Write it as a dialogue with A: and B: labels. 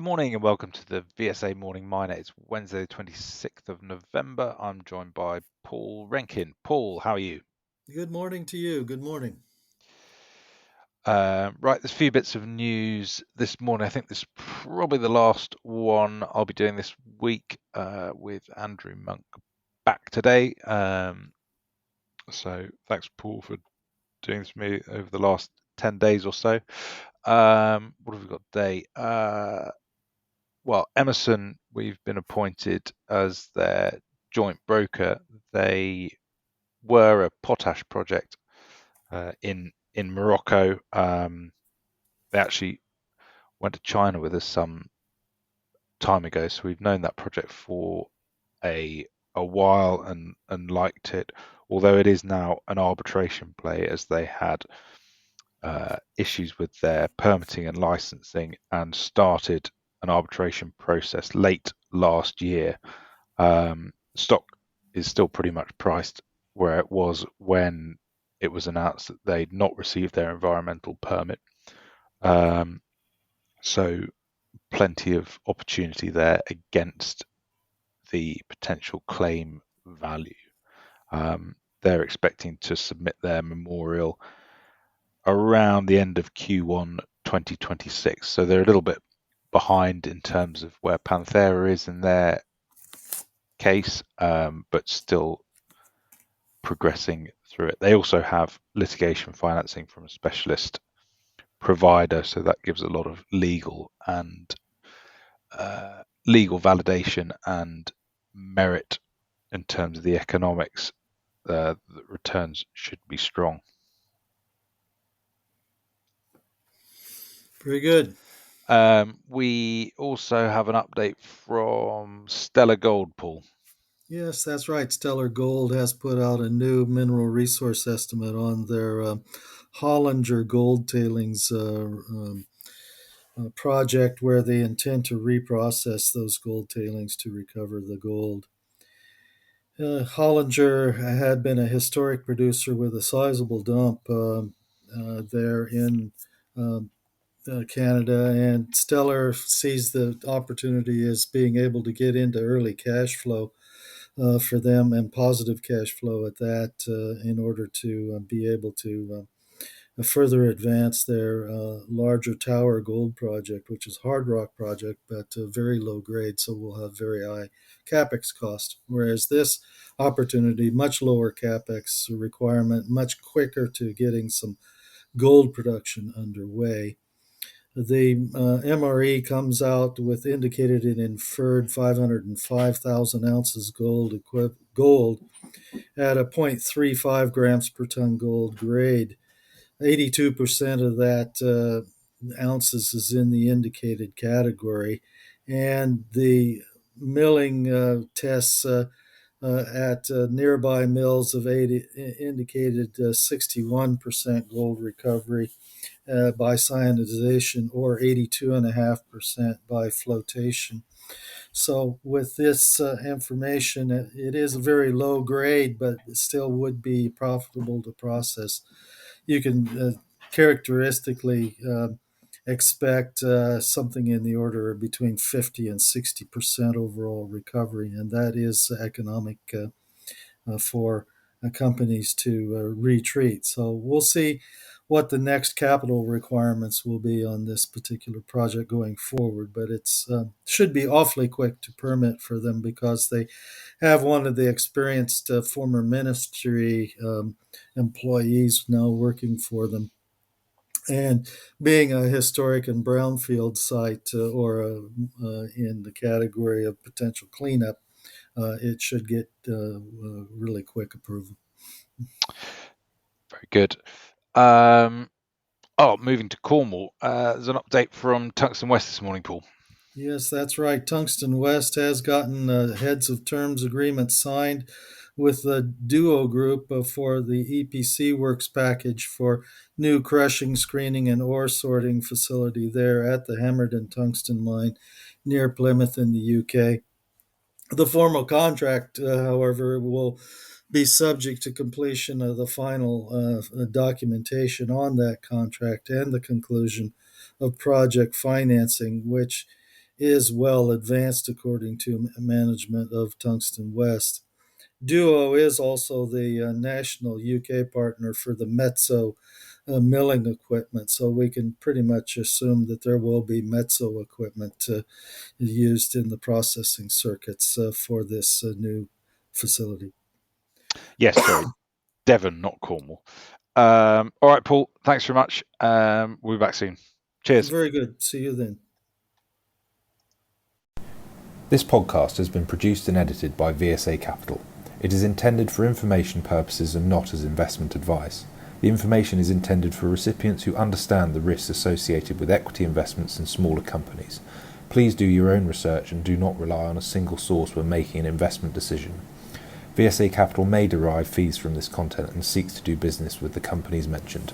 A: Good morning and welcome to the VSA Morning Miner. It's Wednesday, the 26th of November. I'm joined by Paul Renkin. Paul, how are you?
B: Good morning to you. Good morning.
A: Right, there's a few bits of news this morning. I think this is probably the last one I'll be doing this week with Andrew Monk back today. So thanks, Paul, for doing this for me over the last 10 days or so. What have we got today? Well, Emmerson, we've been appointed as their joint broker. They were a potash project in Morocco. They actually went to China with us some time ago, so we've known that project for a while and liked it. Although it is now an arbitration play, as they had issues with their permitting and licensing and started an arbitration process late last year. Stock is still pretty much priced where it was when it was announced that they'd not received their environmental permit. So plenty of opportunity there against the potential claim value. They're expecting to submit their memorial around the end of Q1 2026. So they're a little bit behind in terms of where Panthera is in their case, but still progressing through it. They also have litigation financing from a specialist provider, so that gives a lot of legal validation and merit in terms of the economics. The returns should be strong.
B: Very good.
A: We also have an update from Stellar Gold, Paul.
B: Yes, that's right. Stellar Gold has put out a new mineral resource estimate on their Hollinger gold tailings project, where they intend to reprocess those gold tailings to recover the gold. Hollinger had been a historic producer with a sizable dump there in um, Canada, and Stellar sees the opportunity as being able to get into early cash flow for them and positive cash flow at that in order to be able to further advance their larger Tower Gold project, which is a hard rock project, but very low grade, so will have very high capex cost. Whereas this opportunity, much lower capex requirement, much quicker to getting some gold production underway. The MRE comes out with indicated and inferred 505,000 ounces gold at a 0.35 grams per ton gold grade. 82% of that ounces is in the indicated category, and the milling tests at nearby mills have indicated 61% gold recovery by cyanidization or 82.5% by flotation. So, with this information, it is a very low grade, but it still would be profitable to process. You can characteristically expect something in the order of between 50 and 60% overall recovery, and that is economic for companies to retreat. So we'll see what the next capital requirements will be on this particular project going forward, but it's should be awfully quick to permit for them because they have one of the experienced former ministry employees now working for them. And being a historic and brownfield site in the category of potential cleanup, it should get really quick approval.
A: Very good. Moving to Cornwall. There's an update from Tungsten West this morning, Paul.
B: Yes, that's right. Tungsten West has gotten heads of terms agreement signed with the Duo Group for the EPC works package for new crushing, screening, and ore sorting facility there at the Hamerden Tungsten Mine near Plymouth in the UK. The formal contract, however, will be subject to completion of the final documentation on that contract and the conclusion of project financing, which is well advanced according to management of Tungsten West. Duo is also the national UK partner for the Mezzo milling equipment, so we can pretty much assume that there will be Mezzo equipment used in the processing circuits for this new facility.
A: Yes, sorry, Devon, not Cornwall. All right, Paul, thanks very much. We'll be back soon. Cheers.
B: Very good. See you then.
C: This podcast has been produced and edited by VSA Capital. It is intended for information purposes and not as investment advice. The information is intended for recipients who understand the risks associated with equity investments in smaller companies. Please do your own research and do not rely on a single source when making an investment decision. VSA Capital may derive fees from this content and seeks to do business with the companies mentioned.